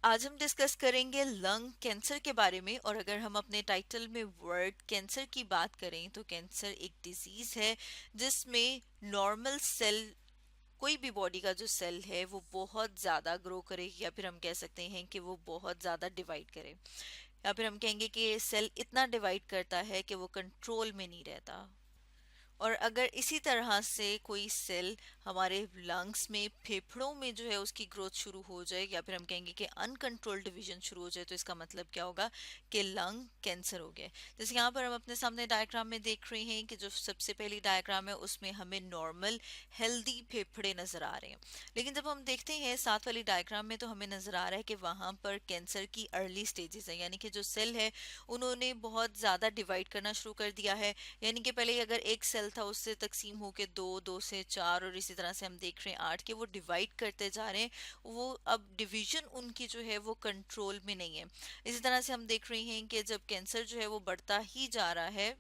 आज हम डिस्कस करेंगे लंग कैंसर के बारे में। और अगर हम अपने टाइटल में वर्ड कैंसर की बात करें तो कैंसर एक डिजीज है जिसमें नॉर्मल सेल, कोई भी बॉडी का जो सेल है वो बहुत ज़्यादा ग्रो करे, या फिर हम कह सकते हैं कि वो बहुत ज़्यादा डिवाइड करे, या फिर हम कहेंगे कि ये सेल इतना डिवाइड करता है कि वो कंट्रोल में नहीं रहता। और अगर इसी तरह से कोई सेल हमारे लंग्स में, फेफड़ों में जो है उसकी ग्रोथ शुरू हो जाए, या फिर हम कहेंगे कि अनकंट्रोल्ड डिवीजन शुरू हो जाए, तो इसका मतलब क्या होगा कि लंग कैंसर हो गया। जैसे यहाँ पर हम अपने सामने डायग्राम में देख रहे हैं कि जो सबसे पहली डायग्राम है उसमें हमें नॉर्मल हेल्दी फेफड़े नजर आ रहे हैं। लेकिन जब हम देखते हैं साथ वाली डायग्राम में तो हमें नजर आ रहा है कि वहां पर कैंसर की अर्ली स्टेजेस है, यानी कि जो सेल है उन्होंने बहुत ज्यादा डिवाइड करना शुरू कर दिया है। यानी कि पहले अगर एक सेल था उससे तकसीम होके दो, दो से चार, और इसी तरह से हम देख रहे हैं आठ के वो डिवाइड करते जा रहे हैं। वो अब डिवीजन उनकी जो है वो कंट्रोल में नहीं है। इसी तरह से हम देख रहे हैं कि जब कैंसर जो है वो बढ़ता ही जा रहा है।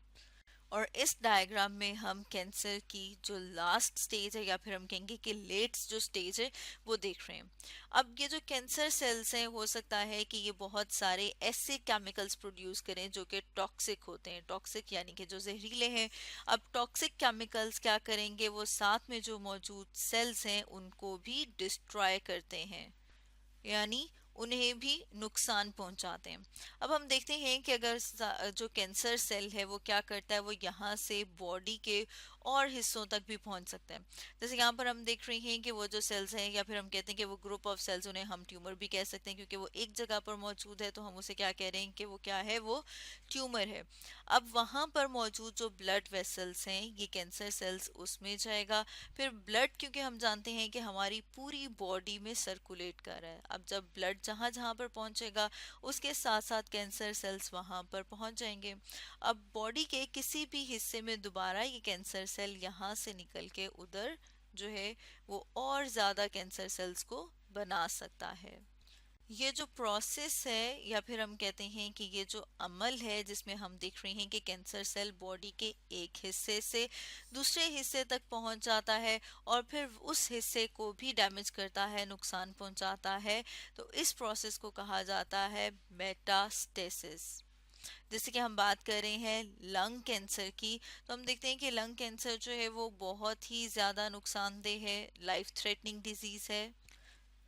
और इस डायग्राम में हम कैंसर की जो लास्ट स्टेज है, या फिर हम कहेंगे कि लेट जो स्टेज है, वो देख रहे हैं। अब ये जो कैंसर सेल्स हैं, हो सकता है कि ये बहुत सारे ऐसे केमिकल्स प्रोड्यूस करें जो कि टॉक्सिक होते हैं। टॉक्सिक यानी कि जो जहरीले हैं। अब टॉक्सिक केमिकल्स क्या करेंगे, वो साथ में जो मौजूद सेल्स हैं उनको भी डिस्ट्रॉय करते हैं, यानी उन्हें भी नुकसान पहुंचाते हैं। अब हम देखते हैं कि अगर जो कैंसर सेल है वो क्या करता है, वो यहाँ से बॉडी के और हिस्सों तक भी पहुंच सकता है। जैसे यहाँ पर हम देख रहे हैं कि वो जो सेल्स हैं, या फिर हम कहते हैं कि वो ग्रुप ऑफ सेल्स, उन्हें हम ट्यूमर भी कह सकते हैं क्योंकि वो एक जगह पर मौजूद है, तो हम उसे क्या कह रहे हैं कि वो क्या है, वो ट्यूमर है। अब वहां पर मौजूद जो ब्लड वेसल्स हैं, ये कैंसर सेल्स उसमें जाएगा। फिर ब्लड, क्योंकि हम जानते हैं कि हमारी पूरी बॉडी में सर्कुलेट कर रहा है, अब जब ब्लड जहां जहां पर पहुंचेगा उसके साथ साथ कैंसर सेल्स वहां पर पहुंच जाएंगे। अब बॉडी के किसी भी हिस्से में दोबारा ये कैंसर सेल यहाँ से निकल के उधर जो है वो और ज्यादा कैंसर सेल्स को बना सकता है। ये जो प्रोसेस है, या फिर हम कहते हैं कि ये जो अमल है जिसमें हम देख रहे हैं कि कैंसर सेल बॉडी के एक हिस्से से दूसरे हिस्से तक पहुंच जाता है और फिर उस हिस्से को भी डैमेज करता है, नुकसान पहुंचाता है, तो इस प्रोसेस को कहा जाता है मेटास्टेसिस। जैसे कि हम बात कर रहे हैं लंग कैंसर की, तो हम देखते हैं कि लंग कैंसर जो है वो बहुत ही ज़्यादा नुकसानदेह है, लाइफ थ्रेटनिंग डिजीज़ है।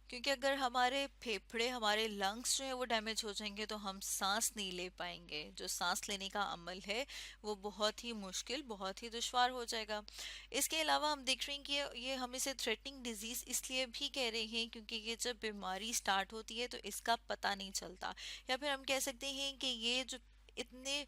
क्योंकि अगर हमारे फेफड़े, हमारे लंग्स जो है वो डैमेज हो जाएंगे तो हम सांस नहीं ले पाएंगे। जो सांस लेने का अमल है वो बहुत ही मुश्किल, बहुत ही दुश्वार हो जाएगा। इसके अलावा हम देख रहे हैं कि ये हम इसे थ्रेटनिंग डिजीज इसलिए भी कह रहे हैं क्योंकि ये जब बीमारी स्टार्ट होती है तो इसका पता नहीं चलता, या फिर हम कह सकते हैं कि ये जो इतने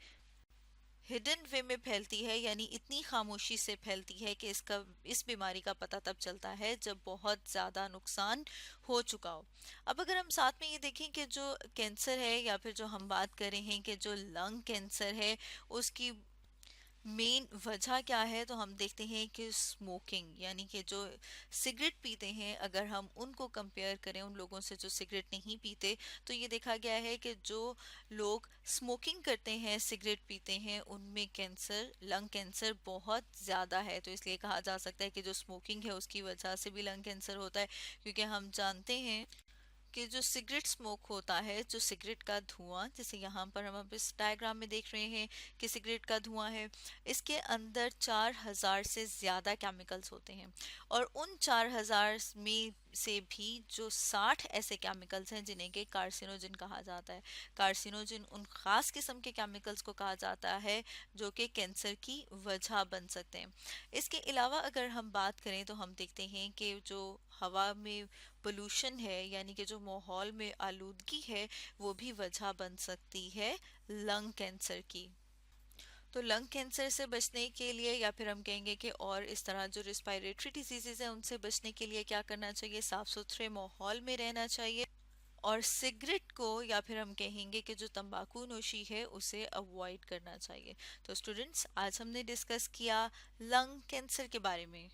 हिडन वे में फैलती है, यानी इतनी खामोशी से फैलती है कि इसका, इस बीमारी का पता तब चलता है जब बहुत ज़्यादा नुकसान हो चुका हो। अब अगर हम साथ में ये देखें कि जो कैंसर है, या फिर जो हम बात कर रहे हैं कि जो लंग कैंसर है उसकी मेन वजह क्या है, तो हम देखते हैं कि स्मोकिंग, यानी कि जो सिगरेट पीते हैं, अगर हम उनको कंपेयर करें उन लोगों से जो सिगरेट नहीं पीते, तो ये देखा गया है कि जो लोग स्मोकिंग करते हैं, सिगरेट पीते हैं, उनमें कैंसर, लंग कैंसर बहुत ज़्यादा है। तो इसलिए कहा जा सकता है कि जो स्मोकिंग है उसकी वजह से भी लंग कैंसर होता है, क्योंकि हम जानते हैं कि जो सिगरेट स्मोक होता है, जो सिगरेट का धुआं, जैसे यहाँ पर हम अब इस डायग्राम में देख रहे हैं कि सिगरेट का धुआं है, इसके अंदर 4000 से ज़्यादा केमिकल्स होते हैं। और उन 4000 में से भी जो 60 ऐसे केमिकल्स हैं जिन्हें के कार्सिनोजिन कहा जाता है। कार्सिनोजिन उन खास किस्म के केमिकल्स को कहा जाता है जो कि कैंसर की वजह बन सकते हैं। इसके अलावा अगर हम बात करें तो हम देखते हैं कि जो हवा में पोल्यूशन है, यानी कि जो माहौल में आलूदगी है, वो भी वजह बन सकती है लंग कैंसर की। तो लंग कैंसर से बचने के लिए, या फिर हम कहेंगे कि और इस तरह जो रिस्पायरेटरी डिजीजेज हैं उनसे बचने के लिए क्या करना चाहिए, साफ सुथरे माहौल में रहना चाहिए, और सिगरेट को, या फिर हम कहेंगे कि जो तंबाकू नोशी है उसे अवॉइड करना चाहिए। तो स्टूडेंट्स, आज हमने डिस्कस किया लंग कैंसर के बारे में।